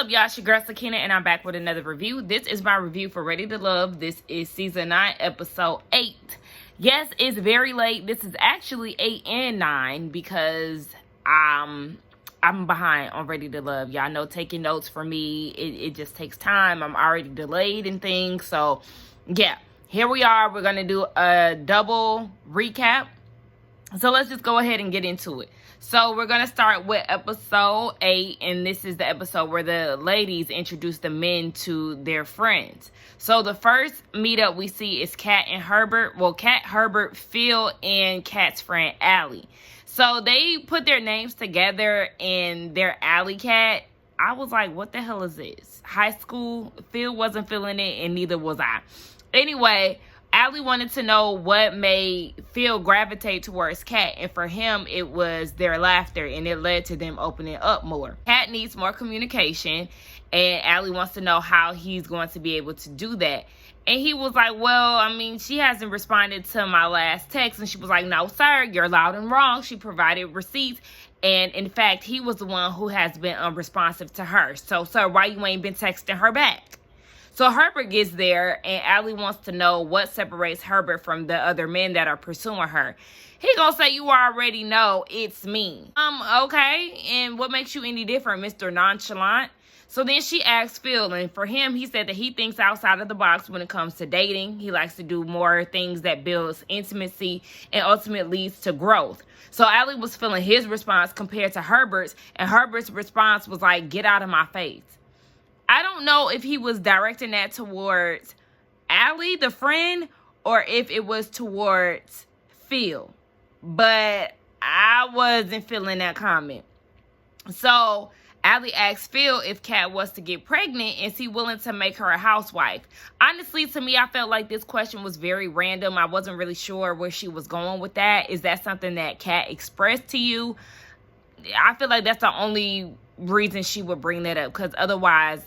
up, y'all? It's your girl Sakina, and I'm back with another review. This is my review for Ready to Love. This is season 9, episode 8. Yes, it's very late. This is actually 8 and 9 because I'm behind on Ready to Love. Y'all know taking notes for me, it just takes time. I'm already delayed and things. So, yeah, here we are. We're going to do a double recap. So let's just go ahead and get into it. So we're going to start with episode 8, and this is the episode where the ladies introduce the men to their friends. So the first meetup we see is Kat and Herbert. Well, Kat, Herbert, Phil, and Kat's friend, Allie. So they put their names together in their Alley Cat. I was like, what the hell is this? High school? Phil wasn't feeling it, and neither was I. Anyway, Allie wanted to know what made Phil gravitate towards Kat, and for him, it was their laughter, and it led to them opening up more. Kat needs more communication, and Allie wants to know how he's going to be able to do that. And he was like, well, I mean, she hasn't responded to my last text. And she was like, no, sir, you're loud and wrong. She provided receipts. And in fact, he was the one who has been unresponsive to her. So, sir, why you ain't been texting her back? So Herbert gets there, and Allie wants to know what separates Herbert from the other men that are pursuing her. He gonna say, you already know it's me. Okay, and what makes you any different, Mr. Nonchalant? So then she asks Phil, and for him, he said that he thinks outside of the box when it comes to dating. He likes to do more things that builds intimacy and ultimately leads to growth. So Allie was feeling his response compared to Herbert's, and Herbert's response was like, get out of my face. I don't know if he was directing that towards Allie, the friend, or if it was towards Phil. But I wasn't feeling that comment. So Allie asked Phil if Kat was to get pregnant, is he willing to make her a housewife? Honestly, to me, I felt like this question was very random. I wasn't really sure where she was going with that. Is that something that Kat expressed to you? I feel like that's the only reason she would bring that up, because otherwise,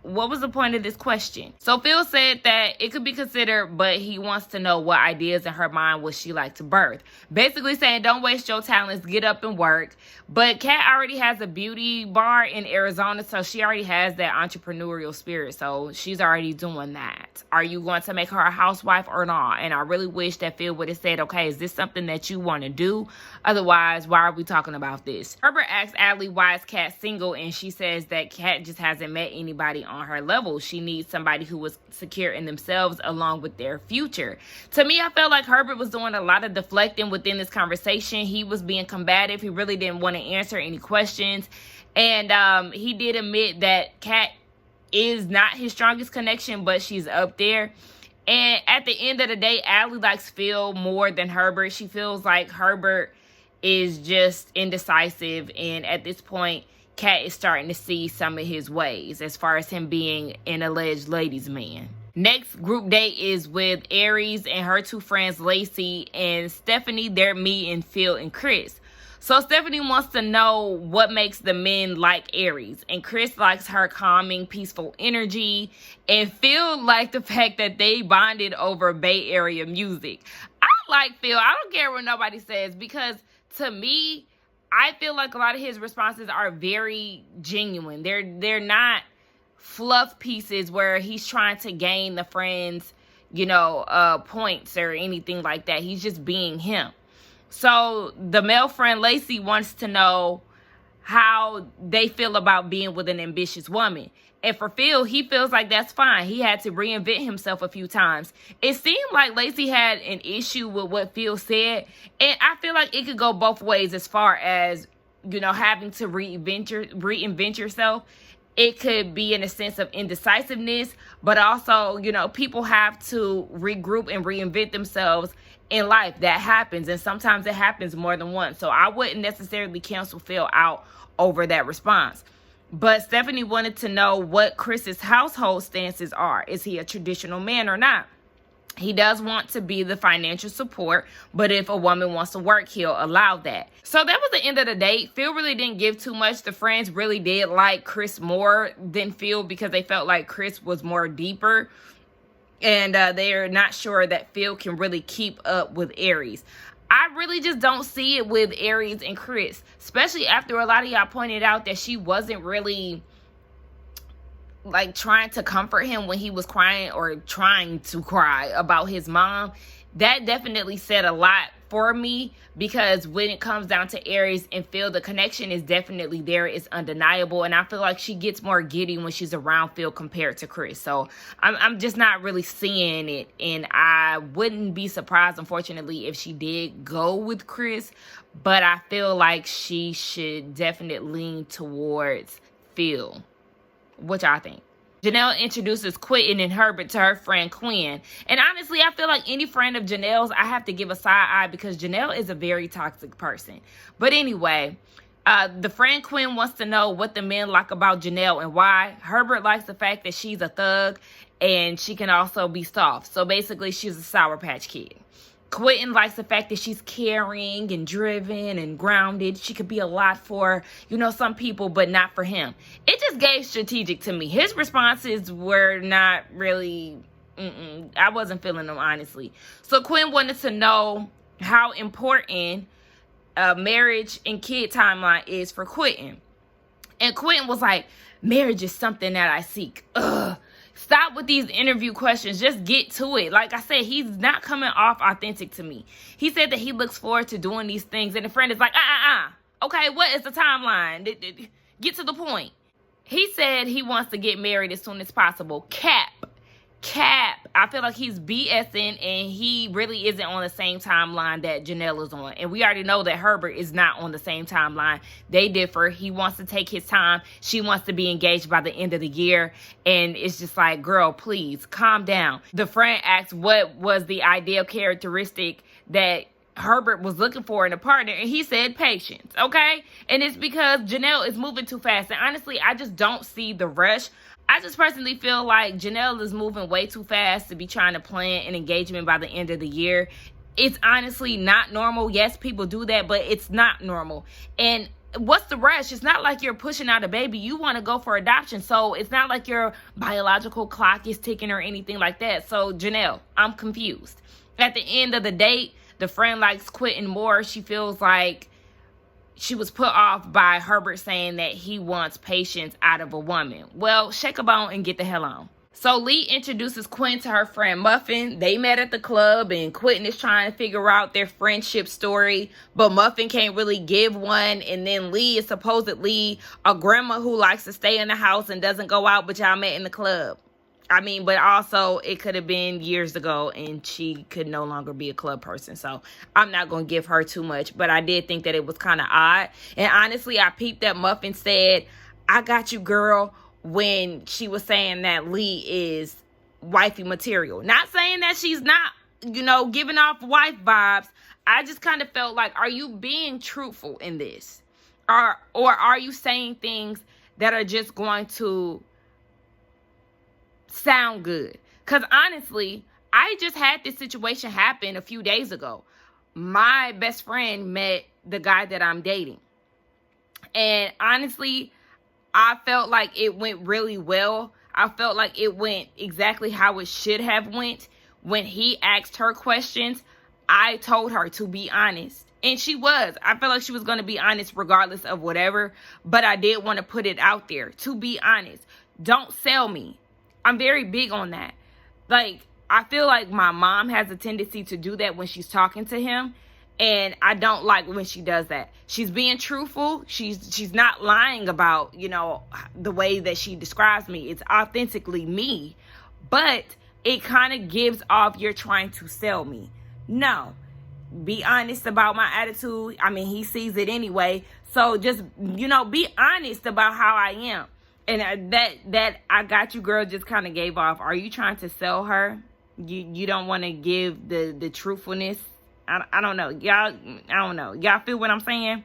what was the point of this question? So Phil said that it could be considered, but he wants to know what ideas in her mind would she like to birth. Basically saying, don't waste your talents, get up and work. But Kat already has a beauty bar in Arizona, so she already has that entrepreneurial spirit. So she's already doing that. Are you going to make her a housewife or not? And I really wish that Phil would have said, okay, is this something that you want to do? Otherwise, why are we talking about this? Herbert asks Allie why is Kat single, and she says that Kat just hasn't met anybody on her level. She needs somebody who was secure in themselves along with their future. To me, I felt like Herbert was doing a lot of deflecting within this conversation. He was being combative. He really didn't want to answer any questions. And he did admit that Kat is not his strongest connection, but she's up there. And at the end of the day, Allie likes Phil more than Herbert. She feels like Herbert is just indecisive, and at this point, Kat is starting to see some of his ways as far as him being an alleged ladies' man. Next group date is with Aries and her two friends, Lacey and Stephanie. They're meeting Phil and Chris. So Stephanie wants to know what makes the men like Aries, and Chris likes her calming, peaceful energy, and Phil liked the fact that they bonded over Bay Area music. I like Phil. I don't care what nobody says, because to me, I feel like a lot of his responses are very genuine. They're not fluff pieces where he's trying to gain the friends, points or anything like that. He's just being him. So the male friend Lacey wants to know how they feel about being with an ambitious woman. And for Phil, he feels like that's fine. He had to reinvent himself a few times. It seemed like Lacey had an issue with what Phil said. And I feel like it could go both ways as far as, having to reinvent yourself. It could be in a sense of indecisiveness, but also, people have to regroup and reinvent themselves in life. That happens, and sometimes it happens more than once. So I wouldn't necessarily cancel Phil out over that response. But Stephanie wanted to know what Chris's household stances are. Is he a traditional man or not? He does want to be the financial support, but if a woman wants to work, he'll allow that. So that was the end of the date. Phil really didn't give too much. The friends really did like Chris more than Phil because they felt like Chris was more deeper. And they're not sure that Phil can really keep up with Aries. I really just don't see it with Aries and Chris, especially after a lot of y'all pointed out that she wasn't really like trying to comfort him when he was crying or trying to cry about his mom, that definitely said a lot for me, because when it comes down to Aries and Phil, the connection is definitely there. It's undeniable. And I feel like she gets more giddy when she's around Phil compared to Chris. So I'm just not really seeing it. And I wouldn't be surprised, unfortunately, if she did go with Chris. But I feel like she should definitely lean towards Phil. What y'all think? Janelle introduces Quentin and Herbert to her friend Quinn. And honestly, I feel like any friend of Janelle's, I have to give a side eye, because Janelle is a very toxic person. But anyway, the friend Quinn wants to know what the men like about Janelle and why. Herbert likes the fact that she's a thug and she can also be soft. So basically, she's a Sour Patch Kid. Quentin likes the fact that she's caring and driven and grounded. She could be a lot for, some people, but not for him. It just gave strategic to me. His responses were not really, I wasn't feeling them, honestly. So Quinn wanted to know how important marriage and kid timeline is for Quentin. And Quentin was like, marriage is something that I seek. Ugh. Stop with these interview questions. Just get to it. Like I said, he's not coming off authentic to me. He said that he looks forward to doing these things. And the friend is like, okay, what is the timeline? Get to the point. He said he wants to get married as soon as possible. Cap. I feel like he's BSing, and he really isn't on the same timeline that Janelle is on. And we already know that Herbert is not on the same timeline. They differ. He wants to take his time. She wants to be engaged by the end of the year. And it's just like, girl, please calm down. The friend asked what was the ideal characteristic that Herbert was looking for in a partner, and he said patience, okay? And it's because Janelle is moving too fast. And honestly, I just don't see the rush. I just personally feel like Janelle is moving way too fast to be trying to plan an engagement by the end of the year. It's honestly not normal. Yes, people do that, but it's not normal. And what's the rush? It's not like you're pushing out a baby. You want to go for adoption. So it's not like your biological clock is ticking or anything like that. So Janelle, I'm confused. At the end of the date, the friend likes Quentin more. She feels like she was put off by Herbert saying that he wants patience out of a woman. Well, shake a bone and get the hell on. So Lee introduces Quinn to her friend Muffin. They met at the club, and Quentin is trying to figure out their friendship story, but Muffin can't really give one. And then Lee is supposedly a grandma who likes to stay in the house and doesn't go out, but y'all met in the club. But also it could have been years ago and she could no longer be a club person. So I'm not going to give her too much, but I did think that it was kind of odd. And honestly, I peeped that Muffin said, "I got you, girl," when she was saying that Lee is wifey material. Not saying that she's not, giving off wife vibes. I just kind of felt like, are you being truthful in this? Or are you saying things that are just going to sound good? Because honestly, I just had this situation happen a few days ago. My best friend met the guy that I'm dating. And honestly, I felt like it went really well. I felt like it went exactly how it should have went. When he asked her questions, I told her to be honest. And she was. I felt like she was going to be honest regardless of whatever. But I did want to put it out there. To be honest. Don't sell me. I'm very big on that. Like, I feel like my mom has a tendency to do that when she's talking to him. And I don't like when she does that. She's being truthful. She's not lying about, the way that she describes me. It's authentically me. But it kind of gives off you're trying to sell me. No. Be honest about my attitude. He sees it anyway. So just, be honest about how I am. And that I got you, girl, just kind of gave off. Are you trying to sell her? You don't want to give the truthfulness? I don't know. Y'all, I don't know. Y'all feel what I'm saying?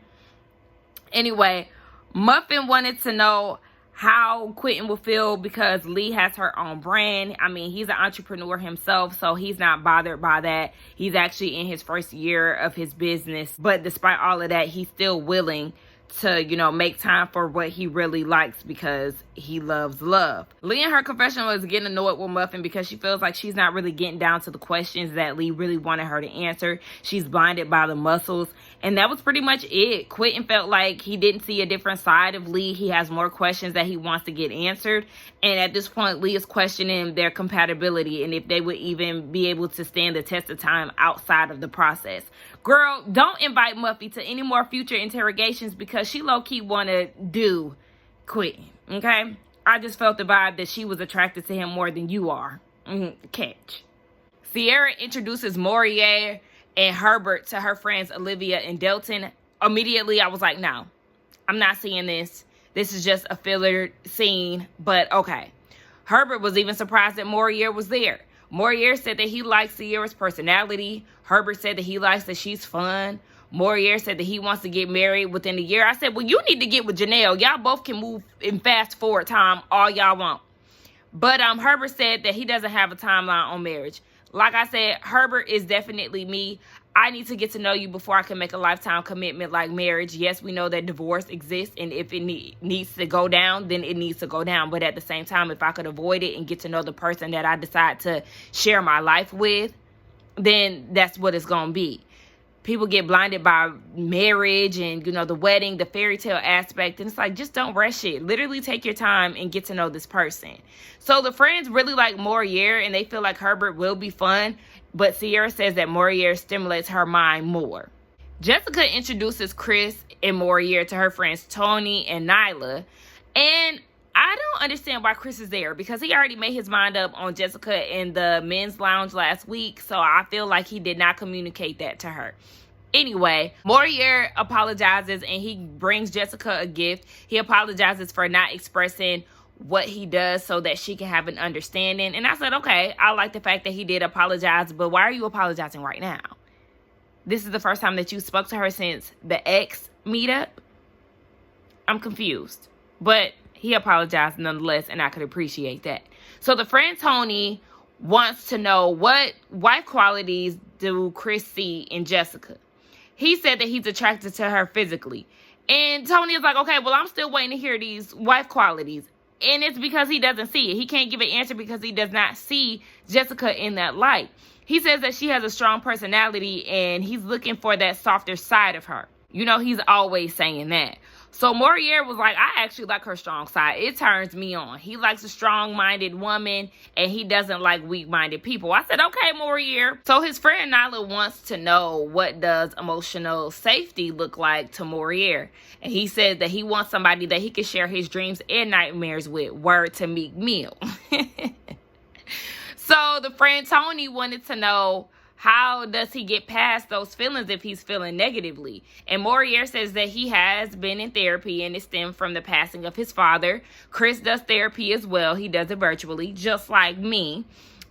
Anyway, Muffin wanted to know how Quentin will feel because Lee has her own brand. He's an entrepreneur himself, so he's not bothered by that. He's actually in his first year of his business. But despite all of that, he's still willing to, make time for what he really likes because he loves love. Lee in her confessional is getting annoyed with Muffin because she feels like she's not really getting down to the questions that Lee really wanted her to answer. She's blinded by the muscles. And that was pretty much it. Quentin felt like he didn't see a different side of Lee. He has more questions that he wants to get answered. And at this point, Lee is questioning their compatibility and if they would even be able to stand the test of time outside of the process. Girl, don't invite Muffy to any more future interrogations because she low-key want to do Quentin, okay? I just felt the vibe that she was attracted to him more than you are. Catch. Sierra introduces Morier and Herbert to her friends Olivia and Delton. Immediately, I was like, no, I'm not seeing this. This is just a filler scene, but okay. Herbert was even surprised that Morier was there. Morier said that he likes Sierra's personality. Herbert said that he likes that she's fun. Morier said that he wants to get married within a year. I said, well, you need to get with Janelle. Y'all both can move in fast forward time all y'all want. But Herbert said that he doesn't have a timeline on marriage. Like I said, Herbert is definitely me. I need to get to know you before I can make a lifetime commitment like marriage. Yes, we know that divorce exists, and if it needs to go down, then it needs to go down. But at the same time, if I could avoid it and get to know the person that I decide to share my life with, then that's what it's going to be. People get blinded by marriage and, the wedding, the fairy tale aspect. And it's like, just don't rush it. Literally take your time and get to know this person. So the friends really like Morier and they feel like Herbert will be fun. But Sierra says that Morier stimulates her mind more. Jessica introduces Chris and Morier to her friends Tony and Nyla. And I don't understand why Chris is there because he already made his mind up on Jessica in the men's lounge last week. So I feel like he did not communicate that to her. Anyway, Morier apologizes and he brings Jessica a gift. He apologizes for not expressing what he does so that she can have an understanding. And I said, okay, I like the fact that he did apologize, but why are you apologizing right now? This is the first time that you spoke to her since the ex meetup. I'm confused, but he apologized nonetheless, and I could appreciate that. So the friend Tony wants to know what wife qualities do Chris see in Jessica. He said that he's attracted to her physically. And Tony is like, okay, well, I'm still waiting to hear these wife qualities. And it's because he doesn't see it. He can't give an answer because he does not see Jessica in that light. He says that she has a strong personality and he's looking for that softer side of her. He's always saying that. So Morier was like, I actually like her strong side. It turns me on. He likes a strong-minded woman, and he doesn't like weak-minded people. I said, okay, Morier. So his friend Nyla wants to know what does emotional safety look like to Morier. And he said that he wants somebody that he can share his dreams and nightmares with. Word to Meek Mill. So the friend Tony wanted to know, how does he get past those feelings if he's feeling negatively? And Morier says that he has been in therapy and it stemmed from the passing of his father. Chris does therapy as well. He does it virtually, just like me.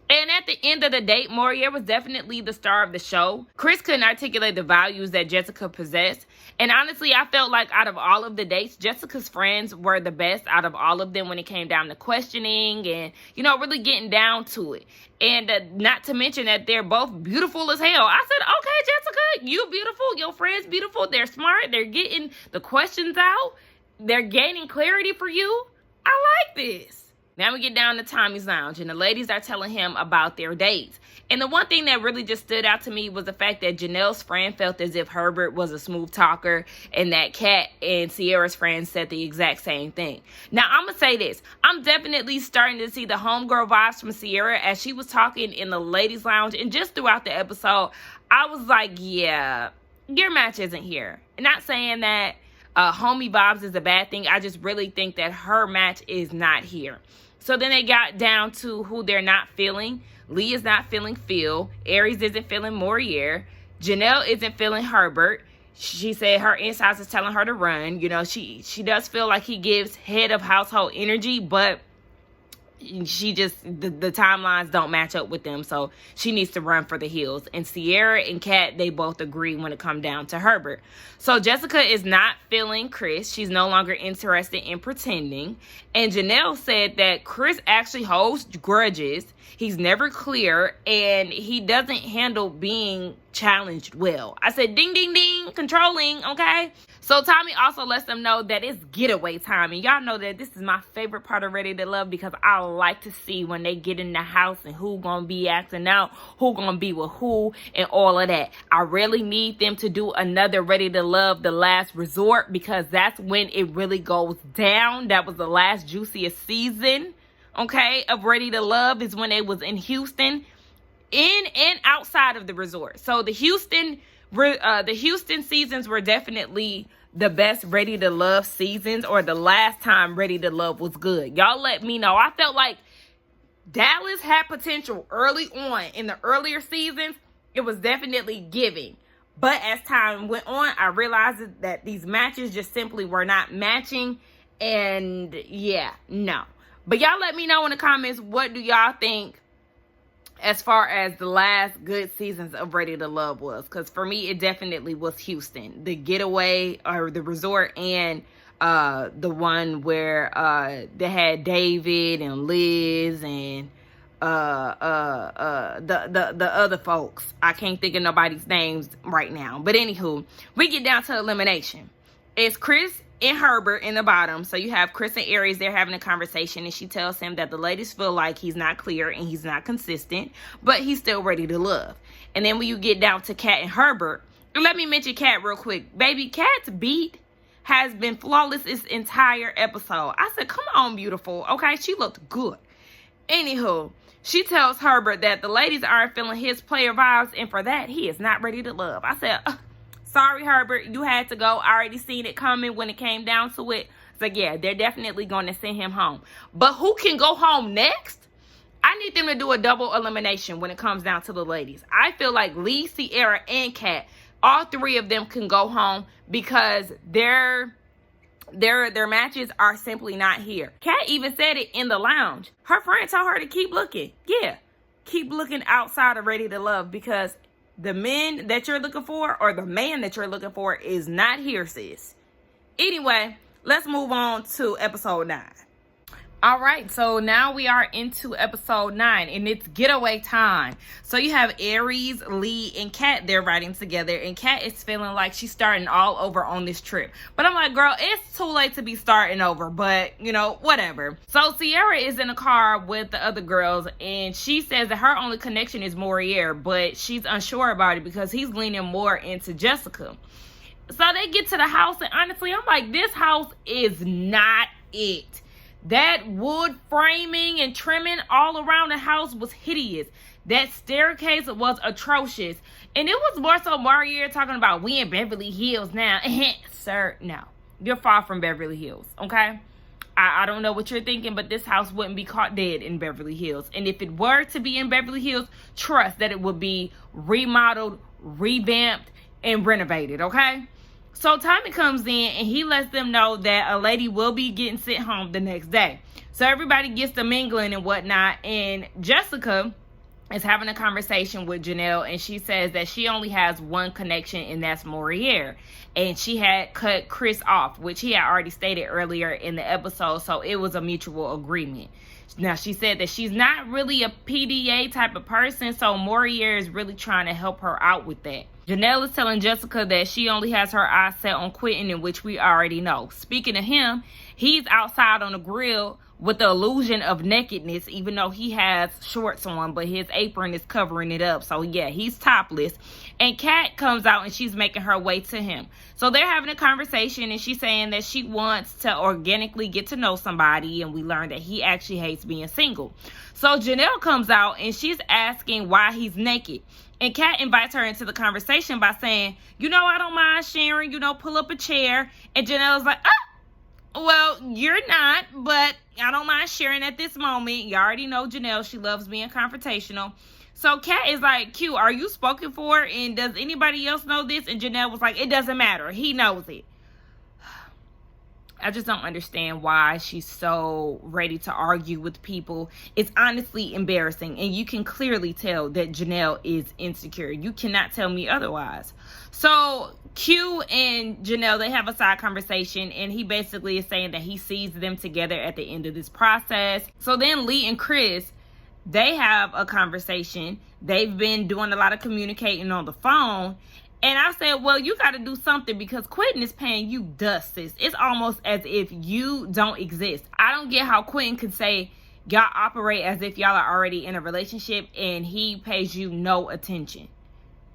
And at the end of the date, Morier was definitely the star of the show. Chris couldn't articulate the values that Jessica possessed. And honestly, I felt like out of all of the dates, Jessica's friends were the best out of all of them when it came down to questioning and, really getting down to it. And not to mention that they're both beautiful as hell. I said, okay, Jessica, you beautiful. Your friend's beautiful. They're smart. They're getting the questions out. They're gaining clarity for you. I like this. Now we get down to Tommy's lounge and the ladies are telling him about their dates. And the one thing that really just stood out to me was the fact that Janelle's friend felt as if Herbert was a smooth talker and that Kat and Sierra's friend said the exact same thing. Now, I'm going to say this. I'm definitely starting to see the homegirl vibes from Sierra as she was talking in the ladies' lounge. And just throughout the episode, I was like, yeah, your match isn't here. Not saying that homie vibes is a bad thing. I just really think that her match is not here. So then they got down to who they're not feeling. Lee is not feeling Phil. Aries isn't feeling Morier. Janelle isn't feeling Herbert. She said her insides is telling her to run. She does feel like he gives head of household energy, but she just, the timelines don't match up with them, so she needs to run for the hills. And Sierra and Kat, they both agree when it comes down to Herbert. So Jessica is not feeling Chris. She's no longer interested in pretending. And Janelle said that Chris actually holds grudges. He's never clear, and he doesn't handle being challenged well. I said ding, ding, ding, controlling, okay? So Tommy also lets them know that it's getaway time. And y'all know that this is my favorite part of Ready to Love, because I like to see when they get in the house and who gonna be acting out, who gonna be with who, and all of that. I really need them to do another Ready to Love, the last resort, because that's when it really goes down. That was the last juiciest season, okay, of Ready to Love, is when they was in Houston, in and outside of the resort. So the Houston seasons were definitely the best Ready to Love seasons, or the last time Ready to Love was good. Y'all let me know. I felt like Dallas had potential early on in the earlier seasons. It was definitely giving. But as time went on, I realized that these matches just simply were not matching. And yeah, no. But y'all let me know in the comments, what do y'all think as far as the last good seasons of Ready to Love was? Because for me, it definitely was Houston. The Getaway, or the resort, and the one where they had David and Liz and the other folks. I can't think of nobody's names right now. But anywho, we get down to elimination. It's Chris and Herbert in the bottom. So you have Chris and Aries, they're having a conversation, and she tells him that the ladies feel like he's not clear and he's not consistent, but he's still ready to love. And then when you get down to Kat and Herbert, and let me mention Kat real quick. Baby, Kat's beat has been flawless this entire episode. I said, come on, beautiful. Okay, she looked good. Anywho, she tells Herbert that the ladies aren't feeling his player vibes, and for that, he is not ready to love. I said, sorry, Herbert, you had to go. I already seen it coming when it came down to it. So, yeah, they're definitely going to send him home. But who can go home next? I need them to do a double elimination when it comes down to the ladies. I feel like Lee, Sierra, and Kat, all three of them can go home, because their matches are simply not here. Kat even said it in the lounge. Her friend told her to keep looking. Yeah, keep looking outside of Ready to Love, because the men that you're looking for, or the man that you're looking for, is not here, sis. Anyway, let's move on to episode 9. All right, so now we are into episode 9, and it's getaway time. So you have Aries, Lee, and Kat there riding together, and Kat is feeling like she's starting all over on this trip. But I'm like, girl, it's too late to be starting over, but, you know, whatever. So Sierra is in a car with the other girls, and she says that her only connection is Morier, but she's unsure about it because he's leaning more into Jessica. So they get to the house, and honestly, I'm like, this house is not it. That wood framing and trimming all around the house was hideous. That staircase was atrocious. And it was more so Mario talking about, we in Beverly Hills now. Sir, no. You're far from Beverly Hills, okay? I don't know what you're thinking, but this house wouldn't be caught dead in Beverly Hills. And if it were to be in Beverly Hills, trust that it would be remodeled, revamped, and renovated, okay? So Tommy comes in, and he lets them know that a lady will be getting sent home the next day. So everybody gets to mingling and whatnot. And Jessica is having a conversation with Janelle, and she says that she only has one connection, and that's Morier. And she had cut Chris off, which he had already stated earlier in the episode. So it was a mutual agreement. Now, she said that she's not really a PDA type of person, so Morier is really trying to help her out with that. Janelle is telling Jessica that she only has her eyes set on Quentin, in which we already know. Speaking of him, he's outside on the grill with the illusion of nakedness, even though he has shorts on, but his apron is covering it up. So, yeah, he's topless. And Kat comes out, and she's making her way to him. So they're having a conversation, and she's saying that she wants to organically get to know somebody, and we learned that he actually hates being single. So Janelle comes out, and she's asking why he's naked. And Kat invites her into the conversation by saying, you know, I don't mind sharing, you know, pull up a chair. And Janelle's like, well, you're not, but I don't mind sharing at this moment. You already know Janelle, she loves being confrontational. So Kat is like, Q, are you spoken for? And does anybody else know this? And Janelle was like, it doesn't matter. He knows it. I just don't understand why she's so ready to argue with people. It's honestly embarrassing. And you can clearly tell that Janelle is insecure. You cannot tell me otherwise. So Q and Janelle, they have a side conversation. And he basically is saying that he sees them together at the end of this process. So then Lee and Chris, They have a conversation. They've been doing a lot of communicating on the phone. And I said, well, you got to do something, because Quentin is paying you dust, sis. It's almost as if you don't exist. I don't get how Quentin could say y'all operate as if y'all are already in a relationship and he pays you no attention.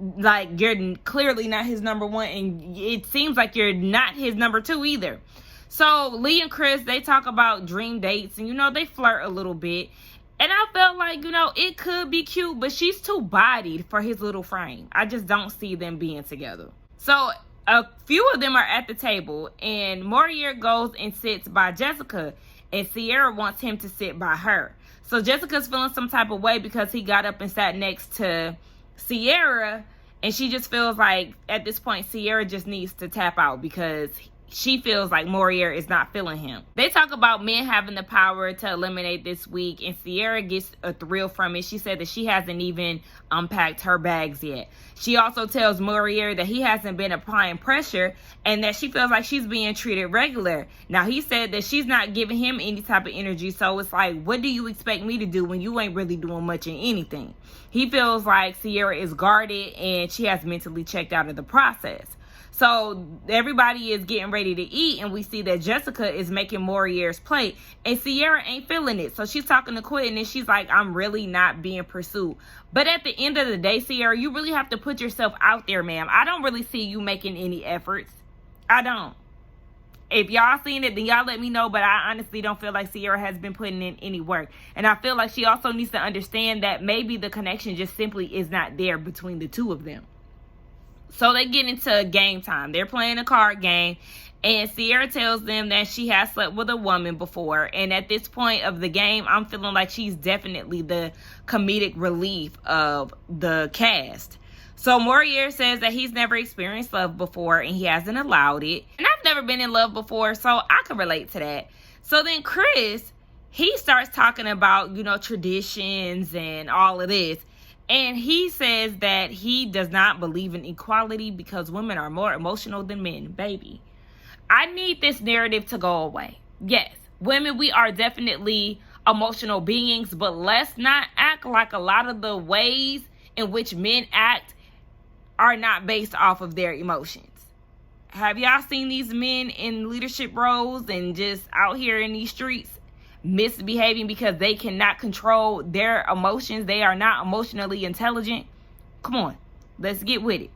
Like, you're clearly not his number one, and it seems like you're not his number two either. So Lee and Chris, they talk about dream dates, and, you know, they flirt a little bit. And I felt like, you know, it could be cute, but she's too bodied for his little frame. I just don't see them being together. So a few of them are at the table, and Morier goes and sits by Jessica, and Sierra wants him to sit by her. So Jessica's feeling some type of way because he got up and sat next to Sierra, and she just feels like at this point Sierra just needs to tap out because she feels like Morier is not feeling him. They talk about men having the power to eliminate this week, and Sierra gets a thrill from it. She said that she hasn't even unpacked her bags yet. She also tells Morier that he hasn't been applying pressure and that she feels like she's being treated regular. Now, he said that she's not giving him any type of energy, so it's like, what do you expect me to do when you ain't really doing much in anything? He feels like Sierra is guarded and she has mentally checked out of the process. So everybody is getting ready to eat, and we see that Jessica is making Morier's plate, and Sierra ain't feeling it. So she's talking to Quentin, and she's like, I'm really not being pursued. But at the end of the day, Sierra, you really have to put yourself out there, ma'am. I don't really see you making any efforts. I don't. If y'all seen it, then y'all let me know, but I honestly don't feel like Sierra has been putting in any work. And I feel like she also needs to understand that maybe the connection just simply is not there between the two of them. So they get into game time. They're playing a card game, and Sierra tells them that she has slept with a woman before. And at this point of the game, I'm feeling like she's definitely the comedic relief of the cast. So Morier says that he's never experienced love before and he hasn't allowed it. And I've never been in love before, so I can relate to that. So then Chris, he starts talking about, you know, traditions and all of this. And he says that he does not believe in equality because women are more emotional than men. Baby, I need this narrative to go away. Yes, women, we are definitely emotional beings, but let's not act like a lot of the ways in which men act are not based off of their emotions. Have y'all seen these men in leadership roles and just out here in these streets misbehaving because they cannot control their emotions? They are not emotionally intelligent. Come on, let's get with it.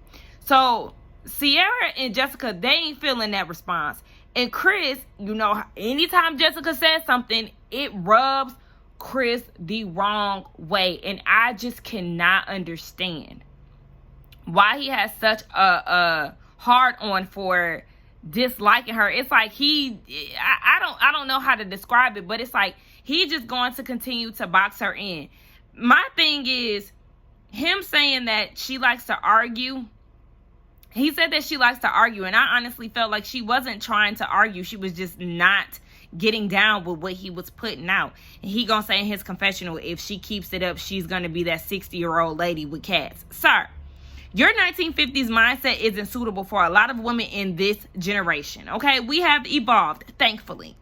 So Sierra and Jessica, they ain't feeling that response. And Chris, you know, anytime Jessica says something, it rubs Chris the wrong way. And I just cannot understand why he has such a hard on for disliking her. It's like I don't know how to describe it, but it's like he's just going to continue to box her in. My thing is him saying that she likes to argue. He said that she likes to argue, and I honestly felt like she wasn't trying to argue. She was just not getting down with what he was putting out. And he gonna say in his confessional, if she keeps it up, she's gonna be that 60-year-old lady with cats. Sir, your 1950s mindset isn't suitable for a lot of women in this generation, okay? We have evolved, thankfully.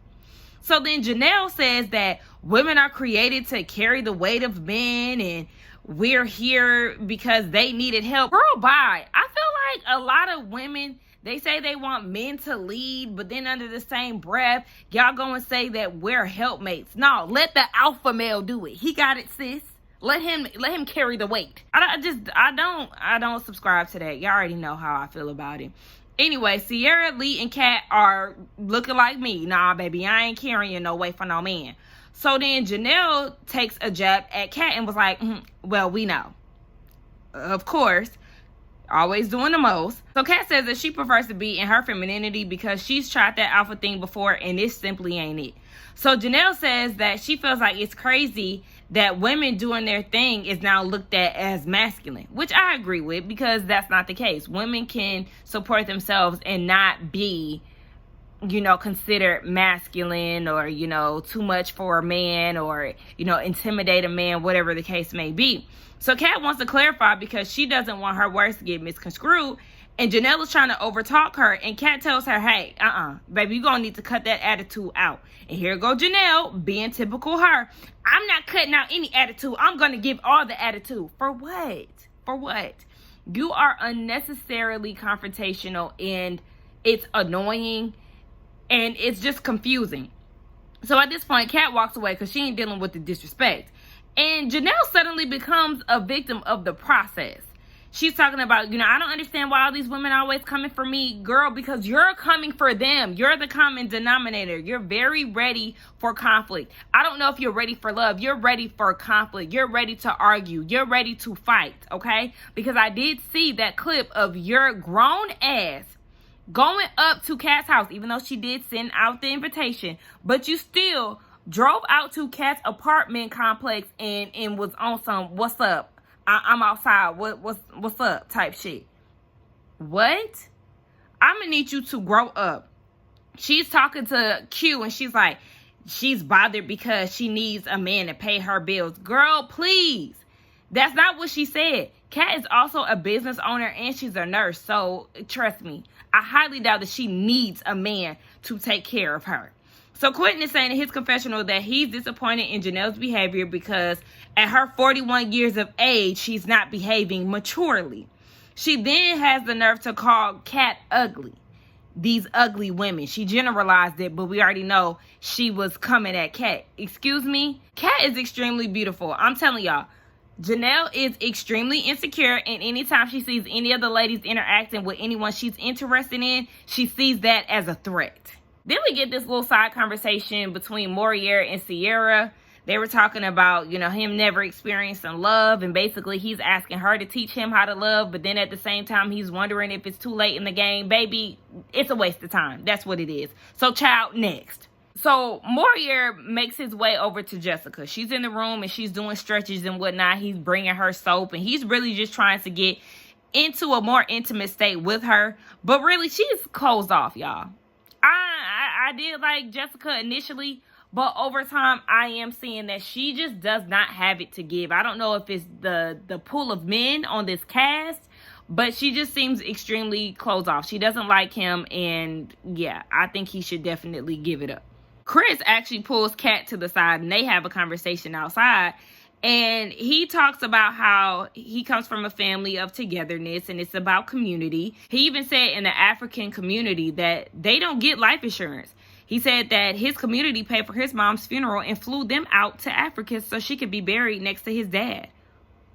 So then Janelle says that women are created to carry the weight of men and we're here because they needed help. Girl, bye. I feel like a lot of women, they say they want men to lead, but then under the same breath, y'all go and say that we're helpmates. No, let the alpha male do it. He got it, sis. Let him carry the weight. I don't subscribe to that. Y'all already know how I feel about it. Anyway, Sierra, Lee, and Kat are looking like me. Nah, baby, I ain't carrying no weight for no man. So then Janelle takes a jab at Kat and was like, well, we know. Of course, always doing the most. So Kat says that she prefers to be in her femininity because she's tried that alpha thing before and it simply ain't it. So Janelle says that she feels like it's crazy that women doing their thing is now looked at as masculine, which I agree with because that's not the case. Women can support themselves and not be, you know, considered masculine or, you know, too much for a man or, you know, intimidate a man, whatever the case may be. So Kat wants to clarify because she doesn't want her words to get misconstrued. And Janelle is trying to overtalk her, and Kat tells her, hey, baby, you're going to need to cut that attitude out. And here go Janelle, being typical her. I'm not cutting out any attitude. I'm going to give all the attitude. For what? For what? You are unnecessarily confrontational, and it's annoying, and it's just confusing. So at this point, Kat walks away because she ain't dealing with the disrespect. And Janelle suddenly becomes a victim of the process. She's talking about, I don't understand why all these women are always coming for me. Girl, because you're coming for them. You're the common denominator. You're very ready for conflict. I don't know if you're ready for love. You're ready for conflict. You're ready to argue. You're ready to fight, okay? Because I did see that clip of your grown ass going up to Kat's house, even though she did send out the invitation. But you still drove out to Kat's apartment complex and was on some, what's up? I'm outside. What's up? Type shit. What? I'm gonna need you to grow up. She's talking to Q and she's like, she's bothered because she needs a man to pay her bills. Girl, please. That's not what she said. Kat is also a business owner and she's a nurse. So trust me, I highly doubt that she needs a man to take care of her. So Quentin is saying in his confessional that he's disappointed in Janelle's behavior because at her 41 years of age, she's not behaving maturely. She then has the nerve to call Kat ugly. These ugly women. She generalized it, but we already know she was coming at Kat. Excuse me? Kat is extremely beautiful. I'm telling y'all. Janelle is extremely insecure, and anytime she sees any of the ladies interacting with anyone she's interested in, she sees that as a threat. Then we get this little side conversation between Morier and Sierra. They were talking about, him never experiencing love, and basically he's asking her to teach him how to love, but then at the same time he's wondering if it's too late in the game. Baby, it's a waste of time. That's what it is. So child, next. So Morier makes his way over to Jessica. She's in the room and she's doing stretches and whatnot. He's bringing her soap and he's really just trying to get into a more intimate state with her. But really, she's closed off, y'all. I did like Jessica initially, but over time, I am seeing that she just does not have it to give. I don't know if it's the pool of men on this cast, but she just seems extremely closed off. She doesn't like him, and yeah, I think he should definitely give it up. Chris actually pulls Kat to the side, and they have a conversation outside. And he talks about how he comes from a family of togetherness and it's about community. He even said in the African community that they don't get life insurance. He said that his community paid for his mom's funeral and flew them out to Africa so she could be buried next to his dad.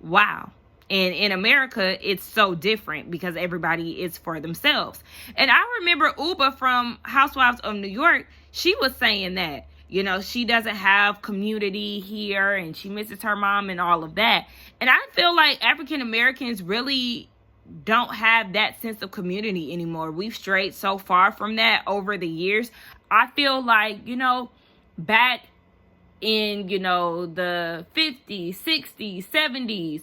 Wow. And in America, it's so different because everybody is for themselves. And I remember Uba from Housewives of New York, she was saying that. She doesn't have community here and she misses her mom and all of that. And I feel like African Americans really don't have that sense of community anymore. We've strayed so far from that over the years. I feel like, back in, the 50s, 60s, 70s,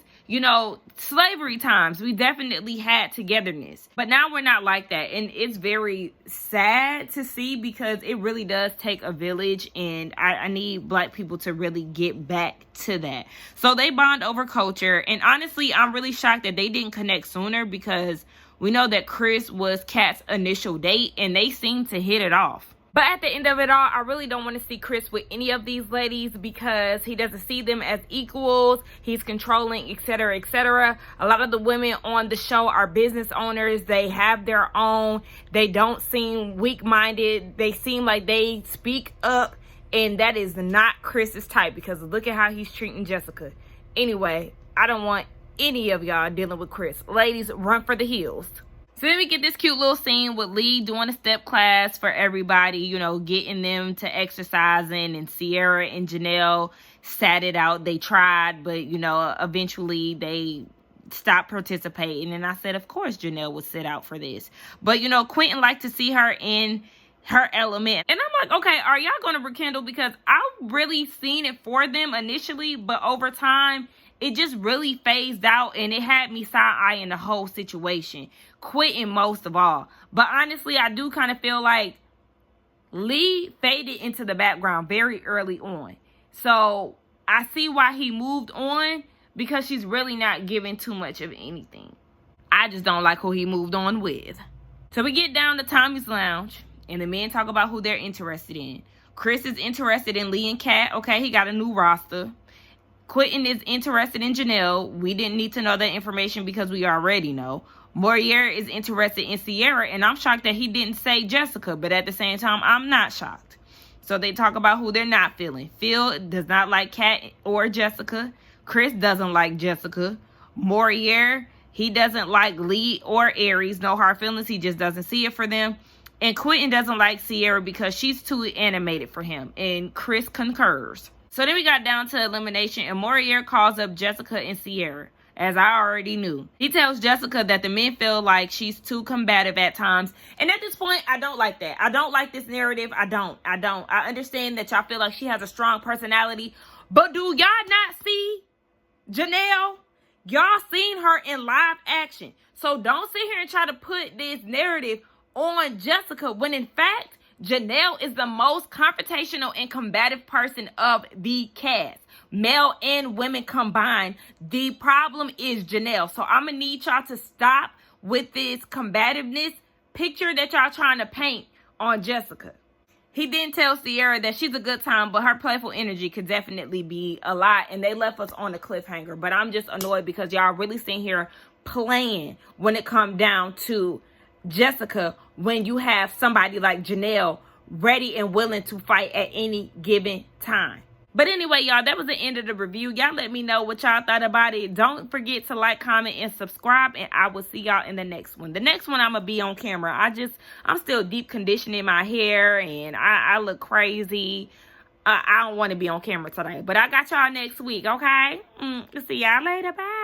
slavery times, we definitely had togetherness. But now we're not like that. And it's very sad to see because it really does take a village. And I need Black people to really get back to that. So they bond over culture. And honestly, I'm really shocked that they didn't connect sooner because we know that Chris was Kat's initial date and they seemed to hit it off. But at the end of it all, I really don't want to see Chris with any of these ladies because he doesn't see them as equals. He's controlling, etc., etc. A lot of the women on the show are business owners. They have their own. They don't seem weak-minded. They seem like they speak up. And that is not Chris's type because look at how he's treating Jessica. Anyway, I don't want any of y'all dealing with Chris. Ladies, run for the hills. So then we get this cute little scene with Lee doing a step class for everybody, getting them to exercising, and Sierra and Janelle sat it out. They tried, but, eventually they stopped participating. And I said, of course, Janelle would sit out for this. But, Quentin liked to see her in her element. And I'm like, okay, are y'all going to rekindle? Because I really seen it for them initially, but over time, it just really phased out and it had me side-eyeing the whole situation. Quitting most of all. But honestly, I do kind of feel like Lee faded into the background very early on. So I see why he moved on because she's really not giving too much of anything. I just don't like who he moved on with. So we get down to Tommy's lounge, and the men talk about who they're interested in. Chris is interested in Lee and Kat. Okay, he got a new roster. Quentin is interested in Janelle. We didn't need to know that information because we already know. Morier is interested in Sierra, and I'm shocked that he didn't say Jessica, but at the same time, I'm not shocked. So they talk about who they're not feeling. Phil does not like Kat or Jessica. Chris doesn't like Jessica. Morier, he doesn't like Lee or Aries. No hard feelings. He just doesn't see it for them. And Quentin doesn't like Sierra because she's too animated for him. And Chris concurs. So then we got down to elimination, and Morier calls up Jessica and Sierra, as I already knew. He tells Jessica that the men feel like she's too combative at times. And at this point, I don't like that. I don't like this narrative. I don't. I understand that y'all feel like she has a strong personality. But do y'all not see Janelle? Y'all seen her in live action. So don't sit here and try to put this narrative on Jessica when in fact, Janelle is the most confrontational and combative person of the cast. Male and women combined. The problem is Janelle. So I'm going to need y'all to stop with this combativeness picture that y'all trying to paint on Jessica. He didn't tell Sierra that she's a good time, but her playful energy could definitely be a lot. And they left us on a cliffhanger. But I'm just annoyed because y'all really sitting here playing when it comes down to Jessica, when you have somebody like Janelle ready and willing to fight at any given time. But anyway, y'all, that was the end of the review. Y'all let me know what y'all thought about it. Don't forget to like, comment, and subscribe, and I will see y'all in the next one. The next one, I'm going to be on camera. I'm still deep conditioning my hair, and I look crazy. I don't want to be on camera today, but I got y'all next week, okay? See y'all later. Bye.